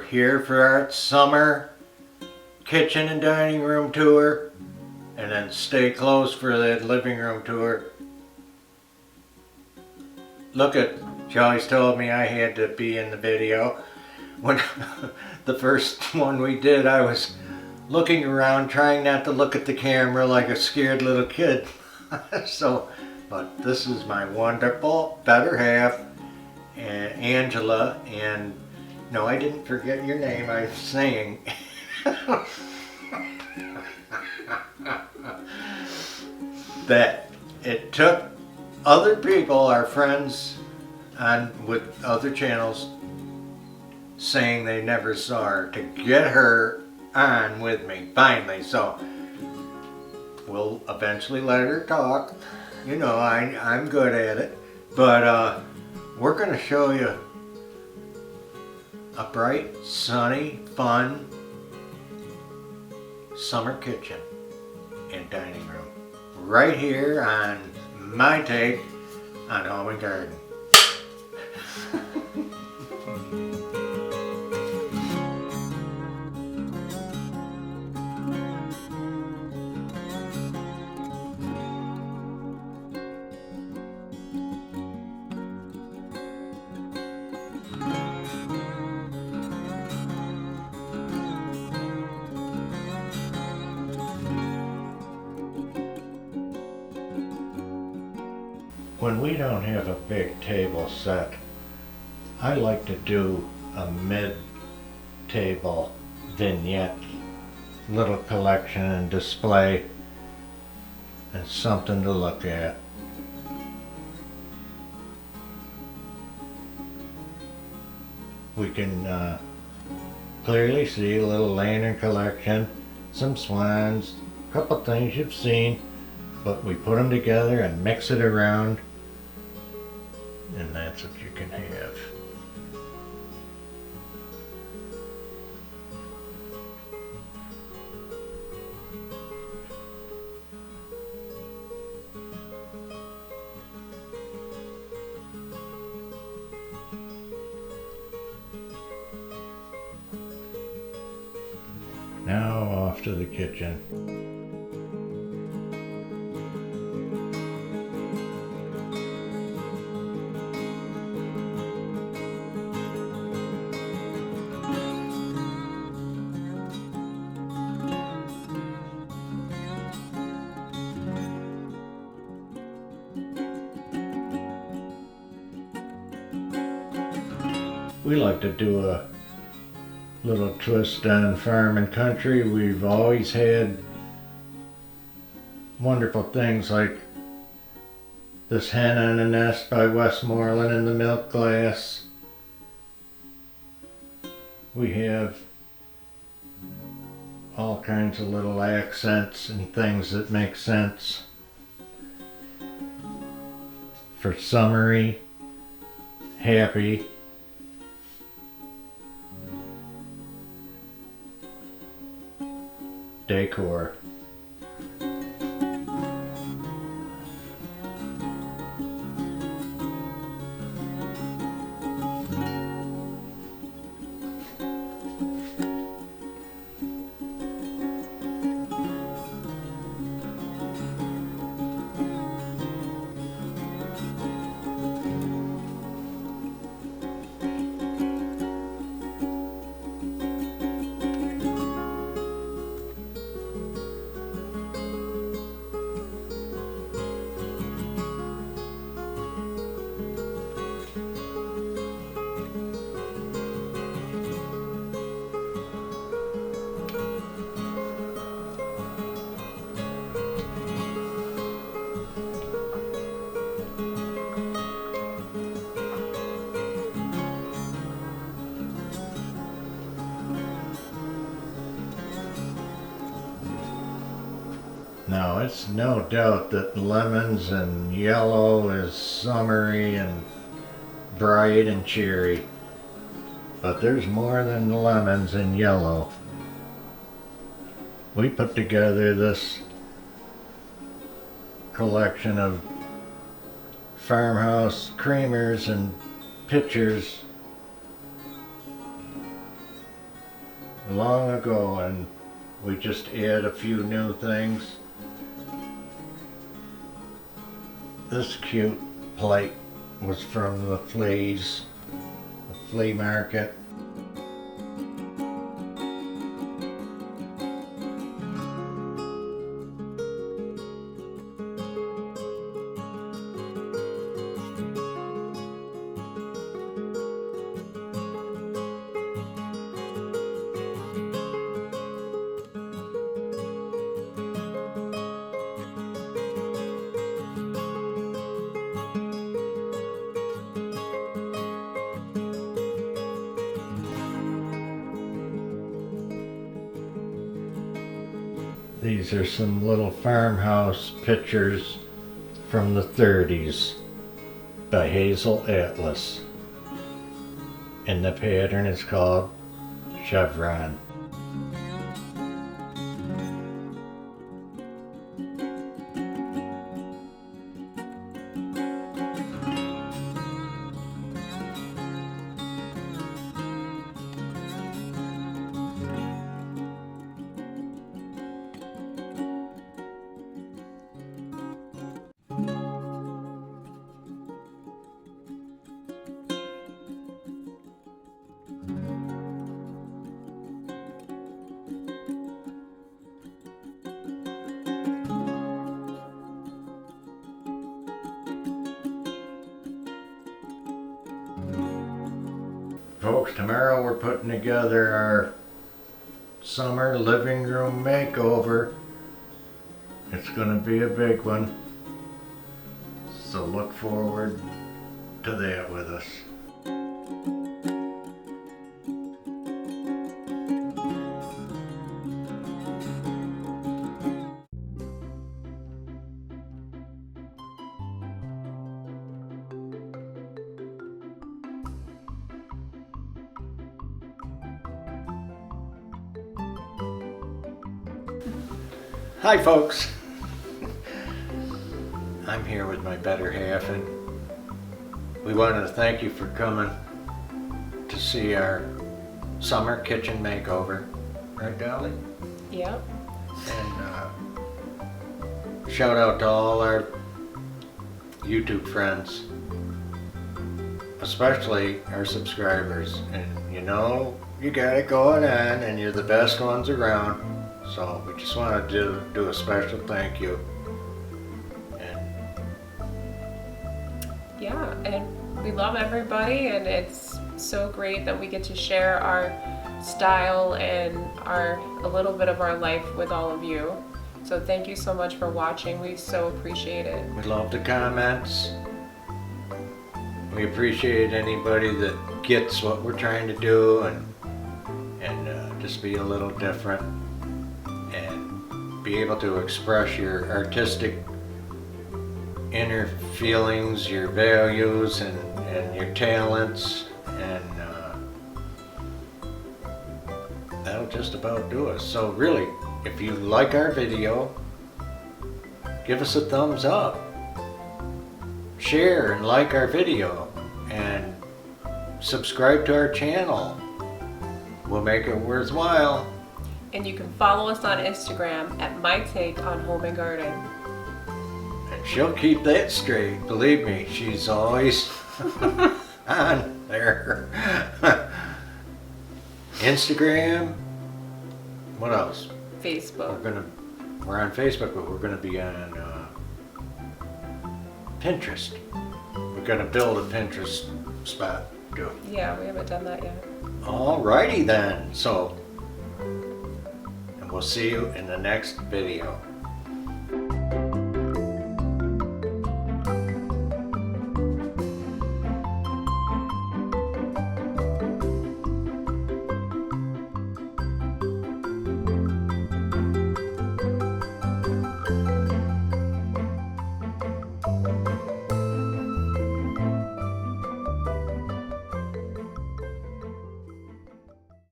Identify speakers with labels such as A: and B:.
A: here for our summer kitchen and dining room tour, and then stay close for the living room tour. Look at, she always told me I had to be in the video. When the first one we did, I was looking around trying not to look at the camera like a scared little kid. But this is my wonderful better half, Angela, and no, I didn't forget your name, I was saying. That it took other people, our friends on with other channels, saying they never saw her, to get her on with me finally. So we'll eventually let her talk. You know, I'm good at it. But we're going to show you a bright, sunny, fun summer kitchen and dining room right here on my take on Home and Garden. When we don't have a big table set, I like to do a mid-table vignette, little collection and display, and something to look at. We can clearly see a little lantern collection, some swans, a couple things you've seen, but we put them together and mix it around, and that's what you can have. Now off to the kitchen. We like to do a little twist on farm and country. We've always had wonderful things like this Hen on a Nest by Westmoreland in the milk glass. We have all kinds of little accents and things that make sense for summery, happy. Decor. Now, it's no doubt that lemons and yellow is summery and bright and cheery, but there's more than lemons and yellow. We put together this collection of farmhouse creamers and pitchers long ago, and we just add a few new things. This cute plate was from the flea market. These are some little farmhouse pictures from the 30s by Hazel Atlas. And the pattern is called Chevron. Folks, tomorrow we're putting together our summer living room makeover. It's gonna be a big one, so look forward to that with us. Hi folks, I'm here with my better half, and we wanted to thank you for coming to see our summer kitchen makeover, right Dolly?
B: Yep.
A: And shout out to all our YouTube friends, especially our subscribers. And you know, you got it going on and you're the best ones around. So we just want to do a special thank you. And
B: Yeah, and we love everybody, and it's so great that we get to share our style and a little bit of our life with all of you. So thank you so much for watching. We so appreciate it.
A: we love the comments. We appreciate anybody that gets what we're trying to do and just be a little different and be able to express your artistic inner feelings, your values, and your talents, and that'll just about do us. So really, if you like our video, give us a thumbs up, share and like our video, and subscribe to our channel. We'll make it worthwhile.
B: And you can follow us on Instagram at My Take on Home and Garden.
A: And she'll keep that straight. Believe me, she's always on there. Instagram. What else?
B: Facebook.
A: We're on Facebook, but we're gonna be on Pinterest. We're gonna build a Pinterest spot too.
B: Yeah, we haven't done that yet.
A: Alrighty then. So, and we'll see you in the next video.